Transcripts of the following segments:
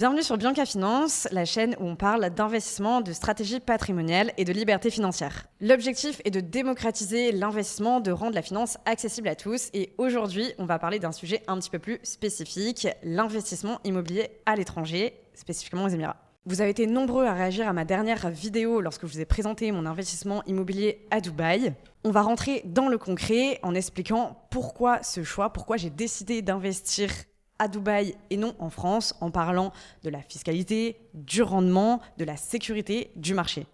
Bienvenue sur Bianca Finance, la chaîne où on parle d'investissement, de stratégie patrimoniale et de liberté financière. L'objectif est de démocratiser l'investissement, de rendre la finance accessible à tous. Et aujourd'hui, on va parler d'un sujet un petit peu plus spécifique, l'investissement immobilier à l'étranger, spécifiquement aux Émirats. Vous avez été nombreux à réagir à ma dernière vidéo lorsque je vous ai présenté mon investissement immobilier à Dubaï. On va rentrer dans le concret en expliquant pourquoi ce choix, pourquoi j'ai décidé d'investir à Dubaï et non en France, en parlant de la fiscalité, du rendement, de la sécurité du marché.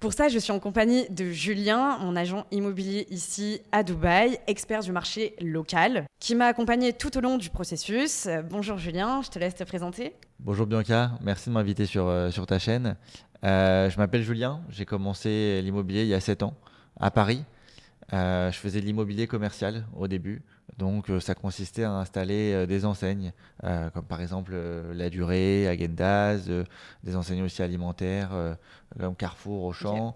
Pour ça, je suis en compagnie de Julien, mon agent immobilier ici à Dubaï, expert du marché local, qui m'a accompagné tout au long du processus. Bonjour Julien, je te laisse te présenter. Bonjour Bianca, merci de m'inviter sur ta chaîne. Je m'appelle Julien, j'ai commencé l'immobilier il y a 7 ans à Paris. Je faisais de l'immobilier commercial au début, donc ça consistait à installer des enseignes, comme par exemple La Durée, Häagen-Dazs, des enseignes aussi alimentaires comme Carrefour, Auchan, Ok.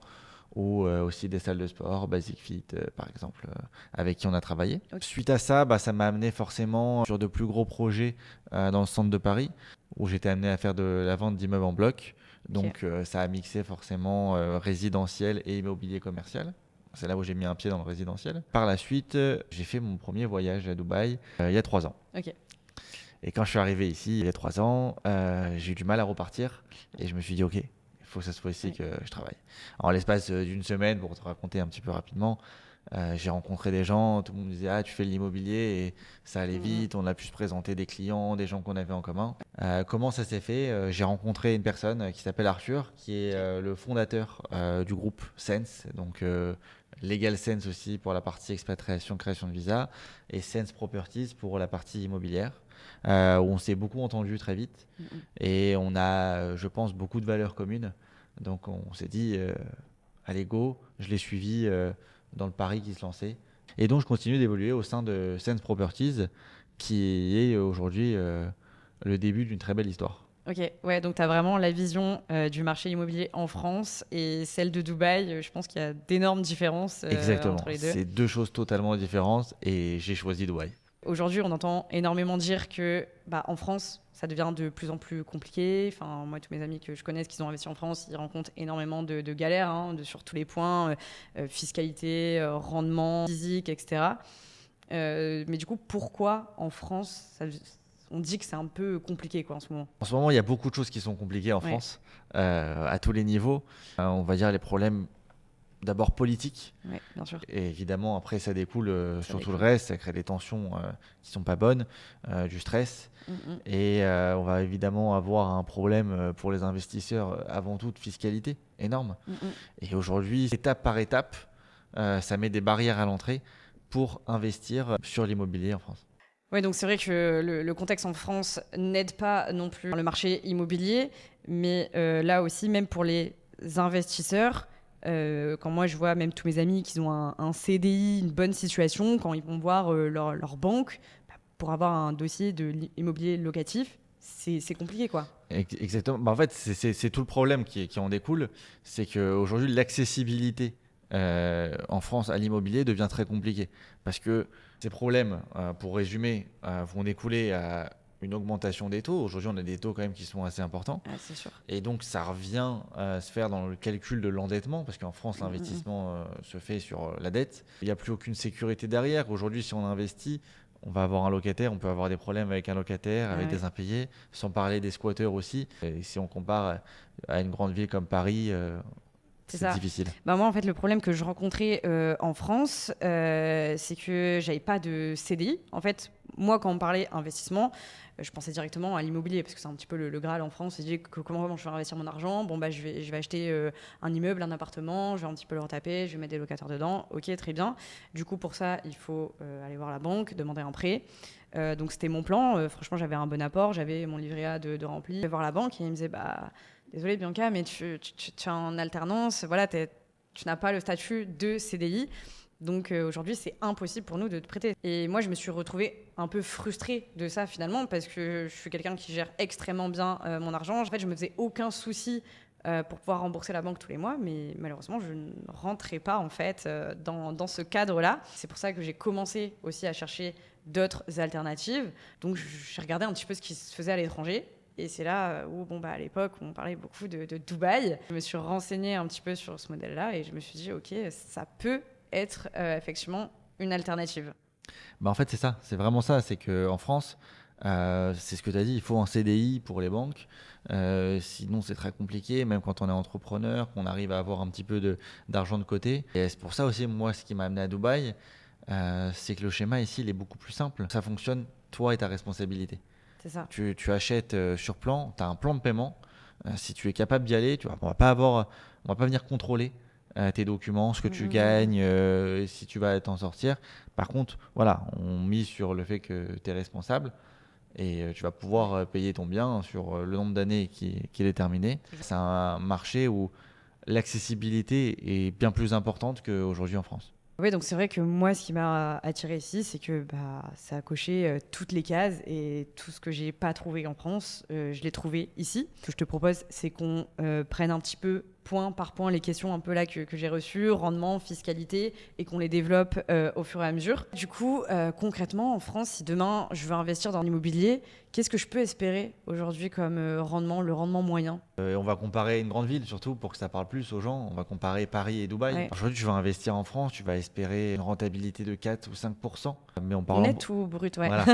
ou aussi des salles de sport, Basic Fit par exemple, avec qui on a travaillé. Ok. Suite à ça, ça m'a amené forcément sur de plus gros projets dans le centre de Paris, où j'étais amené à faire de la vente d'immeubles en bloc. Ok. Donc ça a mixé forcément résidentiel et immobilier commercial. C'est là où j'ai mis un pied dans le résidentiel. Par la suite, j'ai fait mon premier voyage à Dubaï il y a 3 ans. Ok. Et quand je suis arrivé ici, il y a 3 ans, j'ai eu du mal à repartir. Et je me suis dit, OK, il faut que ça soit ici Ouais. que je travaille. En l'espace d'une semaine, pour te raconter un petit peu rapidement, j'ai rencontré des gens, tout le monde me disait, ah, tu fais de l'immobilier, et ça allait Mhm. vite, on a pu se présenter des clients, des gens qu'on avait en commun. Comment ça s'est fait? J'ai rencontré une personne qui s'appelle Arthur, qui est Ok. le fondateur du groupe Sense, donc Legal Sense aussi pour la partie expatriation, création de visa, et Sense Properties pour la partie immobilière, où on s'est beaucoup entendu très vite, Mhm. et on a, je pense, beaucoup de valeurs communes. Donc on s'est dit, allez go, je l'ai suivi dans le pari qui se lançait. Et donc je continue d'évoluer au sein de Sense Properties, qui est aujourd'hui le début d'une très belle histoire. Ok, ouais, donc tu as vraiment la vision du marché immobilier en France et celle de Dubaï. Je pense qu'il y a d'énormes différences Exactement, entre les deux. c'est deux choses totalement différentes et j'ai choisi Dubaï. Aujourd'hui, on entend énormément dire que en France, ça devient de plus en plus compliqué. Enfin, moi, tous mes amis que je connais qui ont investi en France, ils rencontrent énormément de galères sur tous les points, fiscalité, rendement, physique, etc. Mais du coup, pourquoi en France, on dit que c'est un peu compliqué quoi, en ce moment? En ce moment, il y a beaucoup de choses qui sont compliquées en Ouais, France, à tous les niveaux. On va dire les problèmes d'abord politiques. ouais, bien sûr, Et évidemment, après, ça découle ça sur tout le découle. reste, ça crée des tensions qui sont pas bonnes, du stress. Mm, Et on va évidemment avoir un problème pour les investisseurs, avant tout de fiscalité énorme. mm, mm. Et aujourd'hui, étape par étape, ça met des barrières à l'entrée pour investir sur l'immobilier en France. Ouais, donc c'est vrai que le contexte en France n'aide pas non plus le marché immobilier, mais là aussi, même pour les investisseurs, quand moi je vois même tous mes amis qui ont un CDI, une bonne situation, quand ils vont voir leur banque pour avoir un dossier de l'immobilier locatif, c'est compliqué quoi. Exactement. En fait, c'est tout le problème qui en découle. C'est qu'aujourd'hui, l'accessibilité en France à l'immobilier devient très compliquée. Parce que ces problèmes, pour résumer, vont découler à une augmentation des taux. Aujourd'hui, on a des taux quand même qui sont assez importants. Ah, c'est sûr. Et donc, ça revient à se faire dans le calcul de l'endettement, parce qu'en France, Mm, mm, mm. l'investissement se fait sur la dette. Il n'y a plus aucune sécurité derrière. Aujourd'hui, si on investit, on va avoir un locataire, on peut avoir des problèmes avec un locataire, Ah avec ouais. des impayés, sans parler des squatteurs aussi. Et si on compare à une grande ville comme Paris, C'est c'est ça. difficile. Moi, en fait, le problème que je rencontrais en France, c'est que j'avais pas de CDI. En fait, moi, quand on me parlait investissement, je pensais directement à l'immobilier parce que c'est un petit peu le Graal en France. Je dis que comment je vais investir mon argent. Bon, je vais acheter un immeuble, un appartement, je vais un petit peu le retaper, je vais mettre des locataires dedans. Ok, très bien. Du coup, pour ça, il faut aller voir la banque, demander un prêt. Donc, c'était mon plan. Franchement, j'avais un bon apport, j'avais mon livret A de rempli. Je vais voir la banque et il me disait, désolée Bianca, mais tu es en alternance, voilà, tu n'as pas le statut de CDI. Donc aujourd'hui, c'est impossible pour nous de te prêter. Et moi, je me suis retrouvée un peu frustrée de ça finalement, parce que je suis quelqu'un qui gère extrêmement bien mon argent. En fait, je me faisais aucun souci pour pouvoir rembourser la banque tous les mois, mais malheureusement, je ne rentrais pas en fait dans ce cadre-là. C'est pour ça que j'ai commencé aussi à chercher d'autres alternatives. Donc j'ai regardé un petit peu ce qui se faisait à l'étranger. Et c'est là où, à l'époque, on parlait beaucoup de Dubaï. Je me suis renseignée un petit peu sur ce modèle-là et je me suis dit, OK, ça peut être effectivement une alternative. En fait, c'est ça, c'est vraiment ça. C'est qu'en France, c'est ce que tu as dit, il faut un CDI pour les banques. Sinon, c'est très compliqué, même quand on est entrepreneur, qu'on arrive à avoir un petit peu d'argent de côté. Et c'est pour ça aussi, moi, ce qui m'a amené à Dubaï, c'est que le schéma ici, il est beaucoup plus simple. Ça fonctionne, toi et ta responsabilité. C'est ça. Tu achètes sur plan, tu as un plan de paiement. Si tu es capable d'y aller, on va pas venir contrôler tes documents, ce que tu gagnes, si tu vas t'en sortir. Par contre, voilà, on mise sur le fait que tu es responsable et tu vas pouvoir payer ton bien sur le nombre d'années qui est déterminé. C'est un marché où l'accessibilité est bien plus importante qu'aujourd'hui en France. Oui, donc c'est vrai que moi, ce qui m'a attiré ici, c'est que ça a coché toutes les cases et tout ce que j'ai pas trouvé en France, je l'ai trouvé ici. Ce que je te propose, c'est qu'on prenne un petit peu point par point les questions un peu là que j'ai reçues, rendement, fiscalité, et qu'on les développe au fur et à mesure. Du coup, concrètement, en France, si demain je veux investir dans l'immobilier, qu'est-ce que je peux espérer aujourd'hui comme rendement, le rendement moyen? On va comparer une grande ville, surtout pour que ça parle plus aux gens. On va comparer Paris et Dubaï. Ouais. Aujourd'hui, tu vas investir en France, tu vas espérer une rentabilité de 4 ou 5%. Mais on parle Net ou brut, ouais. Voilà,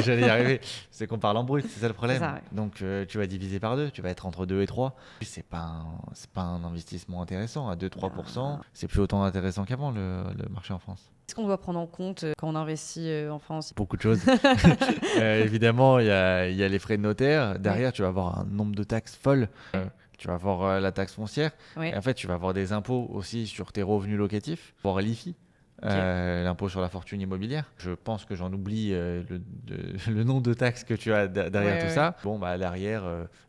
j'allais y arriver. C'est qu'on parle en brut, c'est ça le problème. C'est ça, ouais. Donc tu vas diviser par 2, tu vas être entre 2 et 3. C'est pas un investissement intéressant à 2-3%. C'est plus autant intéressant qu'avant le marché en France. Qu'est-ce qu'on doit prendre en compte quand on investit en France? Beaucoup de choses. Évidemment, il y a les frais de notaire. Derrière, tu vas avoir un nombre de taxes folles. Tu vas avoir la taxe foncière. Ouais. Et en fait, tu vas avoir des impôts aussi sur tes revenus locatifs. Pour l'IFI, l'impôt sur la fortune immobilière. Je pense que j'en oublie le nombre de taxes que tu as derrière tout ça. Bon, derrière,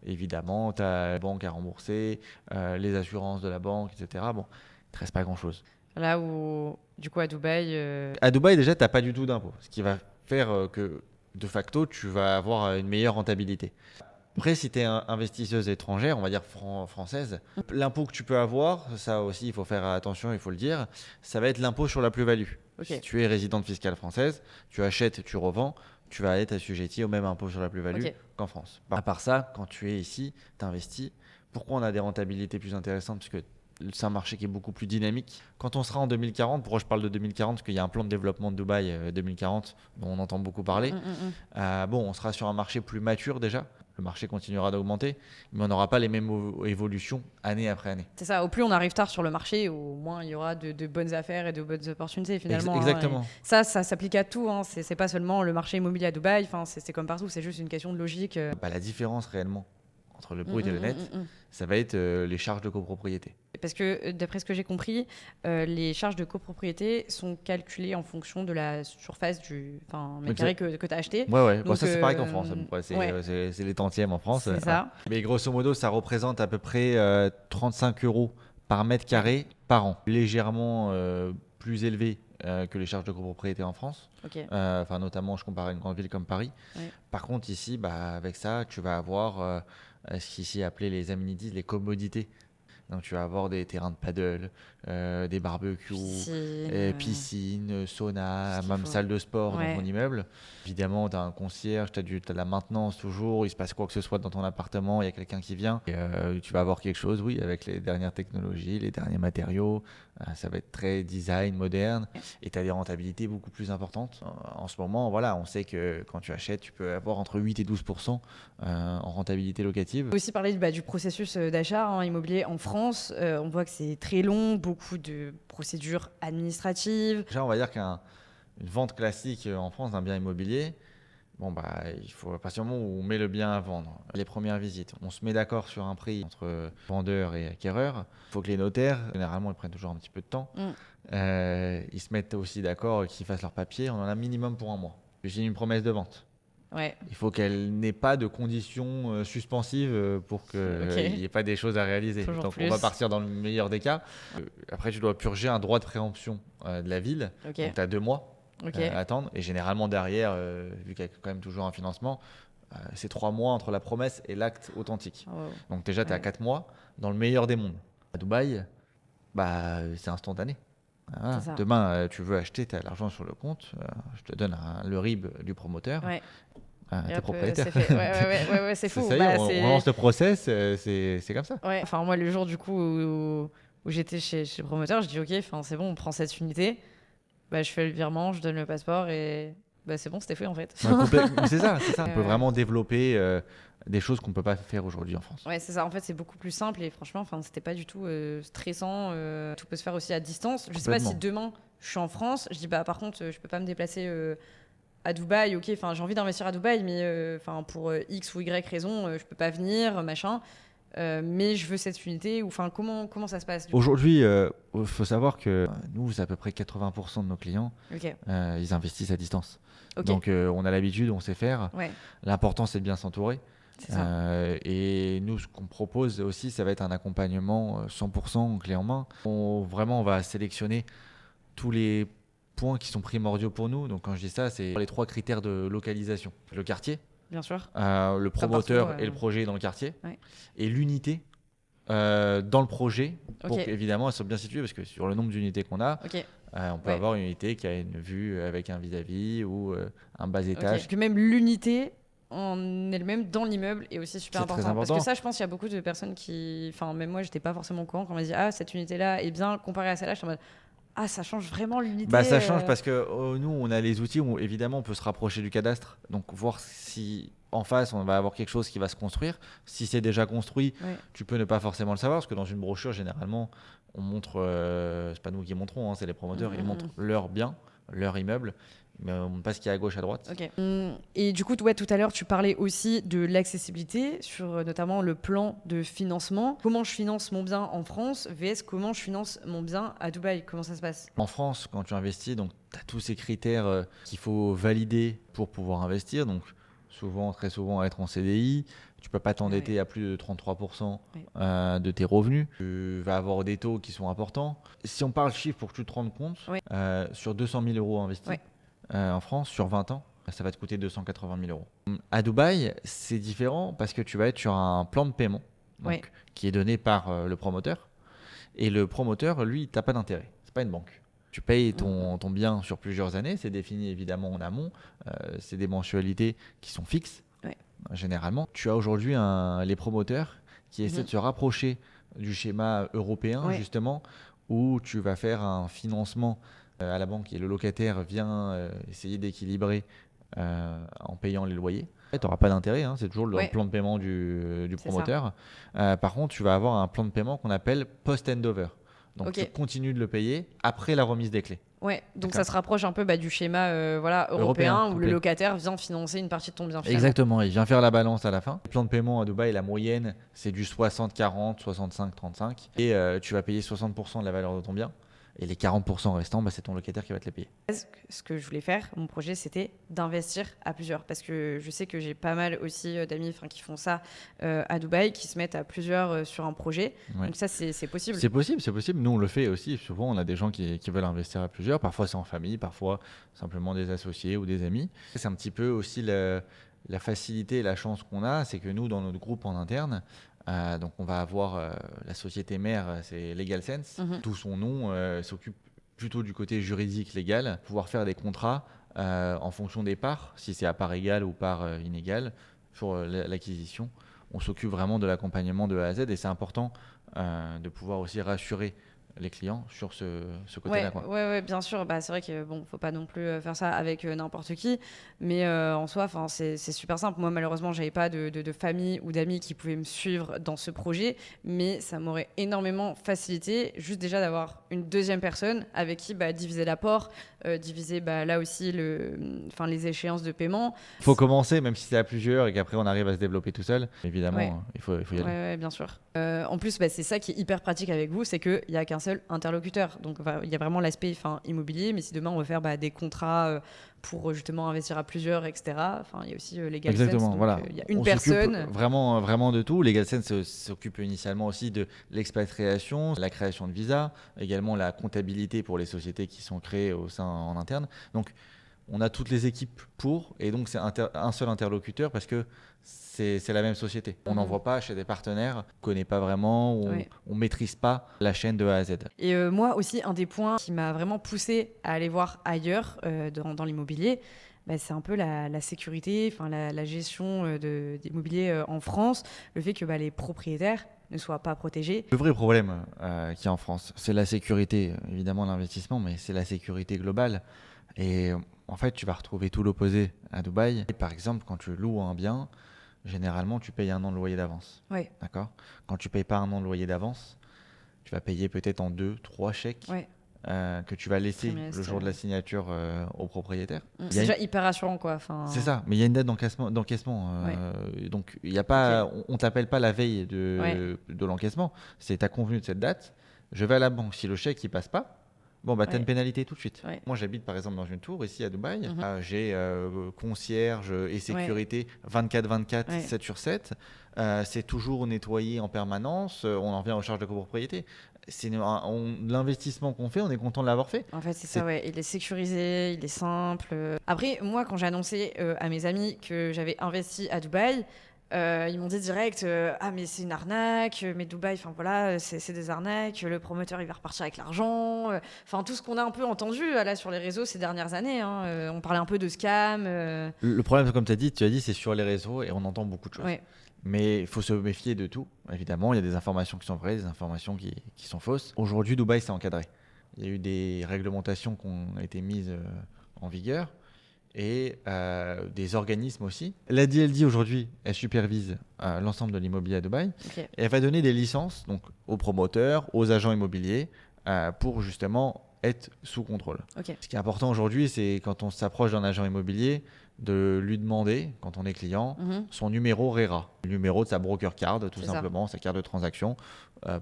évidemment, tu as la banque à rembourser, les assurances de la banque, etc. Bon, il ne te reste pas grand-chose. Là où, du coup, à Dubaï... À Dubaï, déjà, tu n'as pas du tout d'impôt. Ce qui va faire que, de facto, tu vas avoir une meilleure rentabilité. Après, si tu es investisseuse étrangère, on va dire française, l'impôt que tu peux avoir, ça aussi, il faut faire attention, il faut le dire, ça va être l'impôt sur la plus-value. Okay. Si tu es résidente fiscale française, tu achètes, tu revends, tu vas être assujetti au même impôt sur la plus-value qu'en France. À part ça, quand tu es ici, tu investis. Pourquoi on a des rentabilités plus intéressantes? Parce que c'est un marché qui est beaucoup plus dynamique. Quand on sera en 2040, pourquoi je parle de 2040? Parce qu'il y a un plan de développement de Dubaï 2040 dont on entend beaucoup parler. On sera sur un marché plus mature déjà. Le marché continuera d'augmenter, mais on n'aura pas les mêmes évolutions année après année. C'est ça, au plus on arrive tard sur le marché, au moins il y aura de bonnes affaires et de bonnes opportunités finalement. Exactement. Ça s'applique à tout, c'est pas seulement le marché immobilier à Dubaï, c'est comme partout, c'est juste une question de logique. La différence réellement entre le brut et le net, ça va être les charges de copropriété. Parce que d'après ce que j'ai compris, les charges de copropriété sont calculées en fonction de la surface du mètre carré que tu as acheté. Ouais. Donc, ça c'est pareil qu'en France. C'est les tantièmes en France. C'est ça. Mais grosso modo, ça représente à peu près 35 euros par mètre carré par an. Légèrement plus élevé que les charges de copropriété en France. Notamment, je compare à une grande ville comme Paris. Ouais. Par contre, ici, avec ça, tu vas avoir ce qu'ici appelé les amenities, les commodités. Donc tu vas avoir des terrains de paddle, des barbecues, piscine, sauna, même salle de sport dans ton immeuble. Évidemment, tu as un concierge, tu as de la maintenance toujours, il se passe quoi que ce soit dans ton appartement, il y a quelqu'un qui vient. Et, tu vas avoir quelque chose, oui, avec les dernières technologies, les derniers matériaux. Ça va être très design, moderne. Et tu as des rentabilités beaucoup plus importantes. En ce moment, voilà, on sait que quand tu achètes, tu peux avoir entre 8 et 12% en rentabilité locative. On peut aussi parler du processus d'achat immobilier en France. On voit que c'est très long, beaucoup de procédures administratives. Déjà, on va dire qu'une vente classique en France d'un bien immobilier, il faut à partir du moment où on met le bien à vendre, les premières visites, on se met d'accord sur un prix entre vendeur et acquéreur. Il faut que les notaires, généralement, ils prennent toujours un petit peu de temps. Ils se mettent aussi d'accord qu'ils fassent leur papier. On en a un minimum pour un mois. J'ai une promesse de vente. Ouais. Il faut qu'elle n'ait pas de conditions suspensives pour qu'il n'y ait pas des choses à réaliser. Toujours Donc plus. on va partir dans le meilleur des cas. Après, tu dois purger un droit de préemption de la ville. Donc tu as 2 mois à attendre. Et généralement derrière, vu qu'il y a quand même toujours un financement, c'est 3 mois entre la promesse et l'acte authentique. Donc déjà, tu as 4 mois dans le meilleur des mondes. À Dubaï, c'est instantané. Demain, tu veux acheter, tu as l'argent sur le compte, je te donne le RIB du promoteur. Et t'es hop, propriétaire. c'est fait. Ouais, c'est fou. Ça y est, on lance le process, c'est comme ça. Ouais. Enfin, moi, le jour du coup où j'étais chez le promoteur, je dis ok, c'est bon, on prend cette unité. Bah, je fais le virement, je donne le passeport et bah, c'est bon, c'était fait en fait. Mais c'est ça. On peut vraiment développer des choses qu'on ne peut pas faire aujourd'hui en France. Ouais, c'est ça. En fait, c'est beaucoup plus simple et franchement, c'était pas du tout stressant. Tout peut se faire aussi à distance. Je sais pas si demain je suis en France, je dis bah par contre, je peux pas me déplacer à Dubaï. Ok, j'ai envie d'investir à Dubaï, mais pour X ou Y raison, je peux pas venir, machin. Mais je veux cette unité. Ou comment ça se passe Aujourd'hui, il faut savoir que nous, à peu près 80% de nos clients, ils investissent à distance. Okay. Donc, on a l'habitude, on sait faire. Ouais. L'important, c'est de bien s'entourer. Et nous, ce qu'on propose aussi, ça va être un accompagnement 100% clé en main. On va sélectionner tous les points qui sont primordiaux pour nous. Donc, quand je dis ça, c'est les 3 critères de localisation. Le quartier, bien sûr. Le promoteur et le projet dans le quartier. Ouais. Et l'unité dans le projet, pour qu'évidemment, elles soient bien situées, parce que sur le nombre d'unités qu'on a, on peut avoir une unité qui a une vue avec un vis-à-vis ou un bas étage. Que même l'unité en elle-même dans l'immeuble est aussi super important. Parce que ça, je pense qu'il y a beaucoup de personnes qui... Enfin, même moi, j'étais pas forcément au courant quand on m'a dit « Ah, cette unité-là est bien comparée à celle-là », je suis en mode « Ah, ça change vraiment l'unité ». Bah, ça change parce que nous, on a les outils où évidemment on peut se rapprocher du cadastre, donc voir si en face on va avoir quelque chose qui va se construire. Si c'est déjà construit, tu peux ne pas forcément le savoir, parce que dans une brochure, généralement, on montre, c'est pas nous qui montrons, hein, c'est les promoteurs, ils montrent leur bien, leur immeuble, mais on ne montre pas ce qu'il y a à gauche, à droite. Et du coup, tout à l'heure, tu parlais aussi de l'accessibilité, sur notamment le plan de financement. Comment je finance mon bien en France vs comment je finance mon bien à Dubaï? Comment ça se passe? En France, quand tu investis, donc tu as tous ces critères qu'il faut valider pour pouvoir investir. Donc très souvent, être en CDI. Tu ne peux pas t'endetter à plus de 33% de tes revenus. Tu vas avoir des taux qui sont importants. Si on parle chiffre pour que tu te rendes compte, sur 200 000 euros investis en France, sur 20 ans, ça va te coûter 280 000 euros. À Dubaï, c'est différent parce que tu vas être sur un plan de paiement qui est donné par le promoteur. Et le promoteur, lui, tu n'as pas d'intérêt. Ce n'est pas une banque. Tu payes ton bien sur plusieurs années. C'est défini évidemment en amont. C'est des mensualités qui sont fixes. Généralement, tu as aujourd'hui les promoteurs qui essaient de se rapprocher du schéma européen, justement, où tu vas faire un financement à la banque et le locataire vient essayer d'équilibrer en payant les loyers. Tu n'auras pas d'intérêt, c'est toujours le plan de paiement du promoteur. Par contre, tu vas avoir un plan de paiement qu'on appelle post-handover. Donc, tu continues de le payer après la remise des clés. Ouais, donc ça se rapproche un peu du schéma européen où le locataire vient financer une partie de ton bien. Exactement, il vient faire la balance à la fin. Le plan de paiement à Dubaï, la moyenne, c'est du 60-40, 65-35. Et tu vas payer 60% de la valeur de ton bien. Et les 40% restants, c'est ton locataire qui va te les payer. Ce que je voulais faire, mon projet, c'était d'investir à plusieurs. Parce que je sais que j'ai pas mal aussi d'amis qui font ça à Dubaï, qui se mettent à plusieurs sur un projet. Donc ça, c'est possible. C'est possible. Nous, on le fait aussi. Souvent, on a des gens qui veulent investir à plusieurs. Parfois, c'est en famille, parfois simplement des associés ou des amis. C'est un petit peu aussi la facilité et la chance qu'on a, c'est que nous, dans notre groupe en interne, donc on va avoir la société mère, c'est LegalSense. Tout son nom s'occupe plutôt du côté juridique légal, pouvoir faire des contrats en fonction des parts, si c'est à part égale ou part inégale sur l'acquisition. On s'occupe vraiment de l'accompagnement de A à Z et c'est important de pouvoir aussi rassurer les clients sur ce côté-là. Ouais, bien sûr. C'est vrai que faut pas non plus faire ça avec n'importe qui, mais en soi, c'est super simple. Moi, malheureusement, j'avais pas de famille ou d'amis qui pouvaient me suivre dans ce projet, mais ça m'aurait énormément facilité, juste déjà d'avoir une deuxième personne avec qui diviser l'apport, diviser là aussi les échéances de paiement. Il faut commencer, même si c'est à plusieurs et qu'après on arrive à se développer tout seul. Évidemment, il faut y aller. Ouais, bien sûr. En plus, c'est ça qui est hyper pratique avec vous, c'est qu'il n'y a qu'un seul interlocuteur. Donc, il y a vraiment l'aspect immobilier, mais si demain on veut faire des contrats pour justement investir à plusieurs, etc., il y a aussi LegalSense. Exactement, voilà. Il y a une personne. Vraiment de tout. LegalSense s'occupe initialement aussi de l'expatriation, la création de visas, également la comptabilité pour les sociétés qui sont créées au sein en interne. Donc, on a toutes les équipes et donc c'est un seul interlocuteur parce que c'est la même société. On n'envoie pas chez des partenaires qu'on ne connaît pas vraiment, ou on ne maîtrise pas la chaîne de A à Z. Et moi aussi, un des points qui m'a vraiment poussé à aller voir ailleurs dans l'immobilier, bah, c'est un peu la sécurité, enfin la gestion d'immobilier en France, le fait que bah, les propriétaires ne soient pas protégés. Le vrai problème qu'il y a en France, c'est la sécurité, évidemment l'investissement, mais c'est la sécurité globale. Et en fait, tu vas retrouver tout l'opposé à Dubaï. Et par exemple, quand tu loues un bien, généralement, tu payes un an de loyer d'avance. Ouais, D'accord? Quand tu payes pas un an de loyer d'avance, tu vas payer peut-être en 2, 3 chèques ouais. que tu vas laisser le Trimestre. jour de la signature au propriétaire. Il C'est y a déjà hyper rassurant, quoi. Enfin, C'est ça, mais il y a une date d'encaissement. Ouais. Donc, il y a pas, Ok. on t'appelle pas la veille Ouais. de l'encaissement. C'est tu as convenu de cette date. Je vais à la banque. Si le chèque il passe pas, bon, bah, tu as une Ouais. pénalité tout de suite. Ouais. Moi, j'habite par exemple dans une tour ici à Dubaï. Mhm. J'ai concierge et Ouais. sécurité 24/24, Ouais. 7 sur 7. C'est toujours nettoyé en permanence. On en revient aux charges de copropriété. L'investissement qu'on fait, on est content de l'avoir fait. En fait, c'est C'est ça, ouais. Il est sécurisé, il est simple. Après, moi, quand j'ai annoncé à mes amis que j'avais investi à Dubaï, ils m'ont dit direct ah, mais c'est une arnaque, mais Dubaï, enfin voilà, c'est des arnaques, le promoteur, il va repartir avec l'argent. Enfin, tout ce qu'on a un peu entendu là sur les réseaux ces dernières années. Hein, on parlait un peu de scam. Le problème, comme tu as dit, c'est sur les réseaux et on entend beaucoup de choses. Ouais. Mais il faut se méfier de tout. Évidemment, il y a des informations qui sont vraies, des informations qui sont fausses. Aujourd'hui, Dubaï, c'est encadré. Il y a eu des réglementations qui ont été mises en vigueur et des organismes aussi. La DLD, aujourd'hui, elle supervise l'ensemble de l'immobilier à Dubaï. Ok. Et elle va donner des licences donc, aux promoteurs, aux agents immobiliers pour justement être sous contrôle. Ok. Ce qui est important aujourd'hui, c'est quand on s'approche d'un agent immobilier, de lui demander, quand on est client, Mhm. son numéro RERA, le numéro de sa broker card, tout C'est ça. simplement, sa carte de transaction,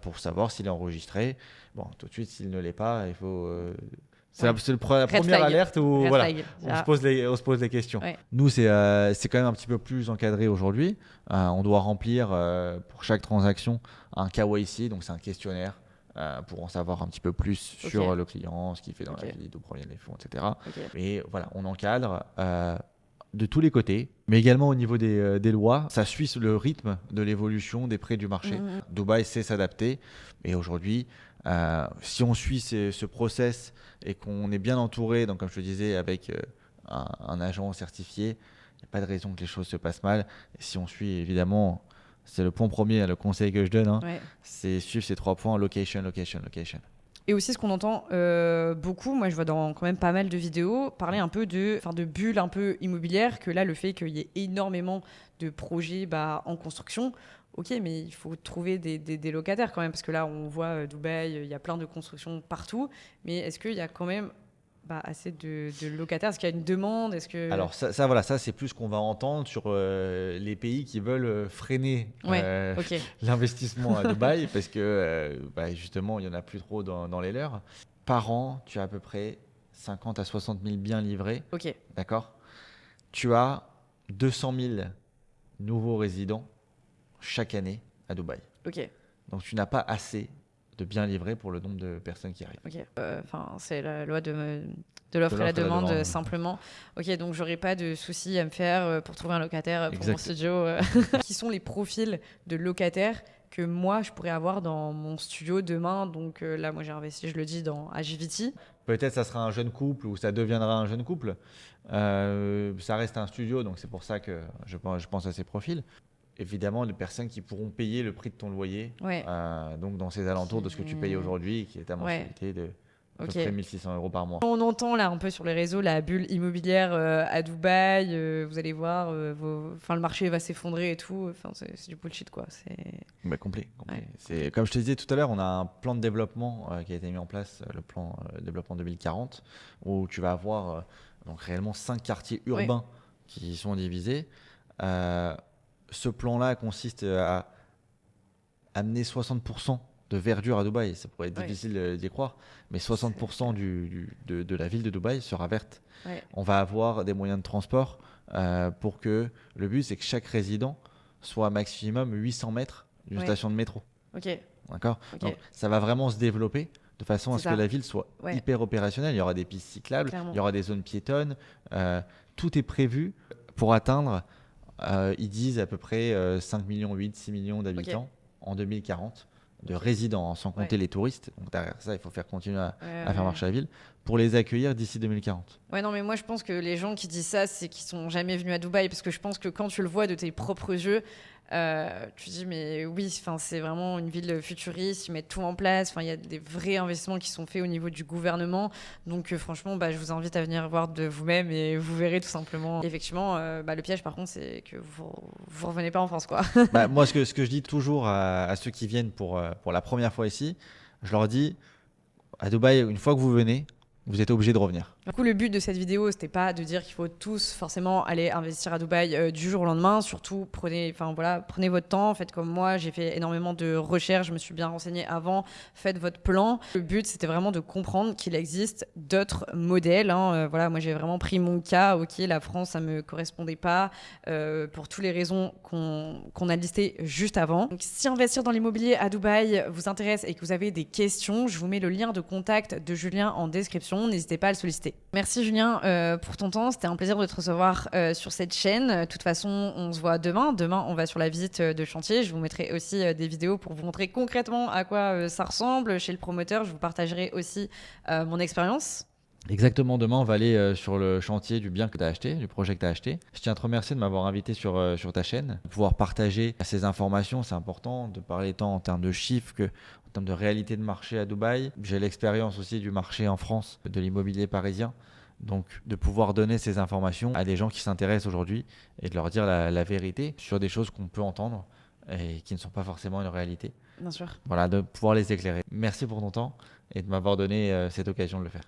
pour savoir s'il est enregistré. Bon, tout de suite, s'il ne l'est pas, il faut. C'est Ouais. la Red première flag. alerte où Red voilà, flag. on se pose les questions. Ouais. Nous, c'est quand même un petit peu plus encadré aujourd'hui. On doit remplir pour chaque transaction un KYC, donc c'est un questionnaire pour en savoir un petit peu plus sur Ok. le client, ce qu'il fait dans Ok. la vie, d'où proviennent les fonds, etc. Ok. Et voilà, on encadre de tous les côtés, mais également au niveau des lois. Ça suit le rythme de l'évolution des prix du marché. Mhm. Dubaï sait s'adapter. Et aujourd'hui, si on suit ce process et qu'on est bien entouré, donc comme je te disais, avec un agent certifié, il n'y a pas de raison que les choses se passent mal. Et si on suit, évidemment, c'est le point premier, le conseil que je donne, hein, Ouais. c'est suivre ces 3 points, location, location, location. Et aussi, ce qu'on entend beaucoup, moi je vois dans quand même pas mal de vidéos, parler un peu de bulles un peu immobilières, que là, le fait qu'il y ait énormément de projets en construction, ok, mais il faut trouver des locataires quand même, parce que là, on voit Dubaï, il y a plein de constructions partout, mais est-ce qu'il y a quand même assez de locataires? Est-ce qu'il y a une demande? Est-ce que... Alors voilà, ça c'est plus ce qu'on va entendre sur les pays qui veulent freiner Ouais, ok, l'investissement à Dubaï parce que justement il y en a plus trop dans les leurs. Par an, tu as à peu près 50 à 60 000 biens livrés, ok, d'accord? Tu as 200 000 nouveaux résidents chaque année à Dubaï. ok. Donc tu n'as pas assez de biens livrés pour le nombre de personnes qui arrivent. Ok. Enfin, c'est la loi de l'offre et la demande, simplement. Ok, donc j'aurais pas de soucis à me faire pour trouver un locataire pour mon Exact. studio. Qui sont les profils de locataires que moi je pourrais avoir dans mon studio demain? Donc là, moi j'ai investi, je le dis, dans HVT. Peut-être ça sera un jeune couple ou ça deviendra un jeune couple. Ça reste un studio, donc c'est pour ça que je pense à ces profils. Évidemment, les personnes qui pourront payer le prix de ton loyer, Ouais. donc dans ces alentours de ce que tu payes aujourd'hui, qui est ta Ouais. mensualité de à Ok. peu près 1 600 € par mois. On entend là un peu sur les réseaux la bulle immobilière à Dubaï. Vous allez voir, le marché va s'effondrer et tout. Enfin, c'est du bullshit quoi. Complet. Ouais. C'est, comme je te disais tout à l'heure, on a un plan de développement qui a été mis en place, le plan développement 2040, où tu vas avoir donc réellement 5 quartiers urbains qui sont divisés. Ce plan-là consiste à amener 60% de verdure à Dubaï. Ça pourrait être difficile d'y croire, mais 60% de la ville de Dubaï sera verte. Ouais. On va avoir des moyens de transport pour que le but, c'est que chaque résident soit à maximum 800 mètres d'une station de métro. Ok. D'accord. Ok. Donc, ça va vraiment se développer de façon à ce que la ville soit hyper opérationnelle. Il y aura des pistes cyclables, Clairement. il y aura des zones piétonnes. Tout est prévu pour atteindre, ils disent à peu près 5 millions 8, 6 millions d'habitants en 2040 de résidents, hein, sans compter Ouais. les touristes. Donc derrière ça, il faut faire continuer Ouais, à faire ouais. marcher la ville pour les accueillir d'ici 2040. Ouais, non, mais moi je pense que les gens qui disent ça, c'est qu'ils sont jamais venus à Dubaï, parce que je pense que quand tu le vois de tes propres yeux, tu te dis mais oui, enfin c'est vraiment une ville futuriste, ils mettent tout en place, enfin il y a des vrais investissements qui sont faits au niveau du gouvernement, donc franchement je vous invite à venir voir de vous-même et vous verrez tout simplement. Et effectivement, le piège par contre c'est que vous revenez pas en France quoi. Moi, ce que je dis toujours à ceux qui viennent pour la première fois ici, je leur dis, à Dubaï, une fois que vous venez, vous êtes obligé de revenir. Du coup, le but de cette vidéo, c'était pas de dire qu'il faut tous forcément aller investir à Dubaï du jour au lendemain. Surtout, prenez votre temps, faites comme moi. J'ai fait énormément de recherches, je me suis bien renseignée avant. Faites votre plan. Le but, c'était vraiment de comprendre qu'il existe d'autres modèles. Moi, j'ai vraiment pris mon cas. Ok, la France, ça me correspondait pas pour toutes les raisons qu'on a listées juste avant. Donc, si investir dans l'immobilier à Dubaï vous intéresse et que vous avez des questions, je vous mets le lien de contact de Julien en description. N'hésitez pas à le solliciter. Merci Julien pour ton temps, c'était un plaisir de te recevoir sur cette chaîne. De toute façon, on se voit demain. Demain, on va sur la visite de chantier. Je vous mettrai aussi des vidéos pour vous montrer concrètement à quoi ça ressemble chez le promoteur. Je vous partagerai aussi mon expérience. Exactement, demain, on va aller sur le chantier du bien que tu as acheté, du projet que tu as acheté. Je tiens à te remercier de m'avoir invité sur ta chaîne. Pouvoir partager ces informations, c'est important de parler tant en termes de chiffres que en termes de réalité de marché à Dubaï. J'ai l'expérience aussi du marché en France, de l'immobilier parisien. Donc, de pouvoir donner ces informations à des gens qui s'intéressent aujourd'hui et de leur dire la vérité sur des choses qu'on peut entendre et qui ne sont pas forcément une réalité. Bien sûr. Voilà, de pouvoir les éclairer. Merci pour ton temps et de m'avoir donné cette occasion de le faire.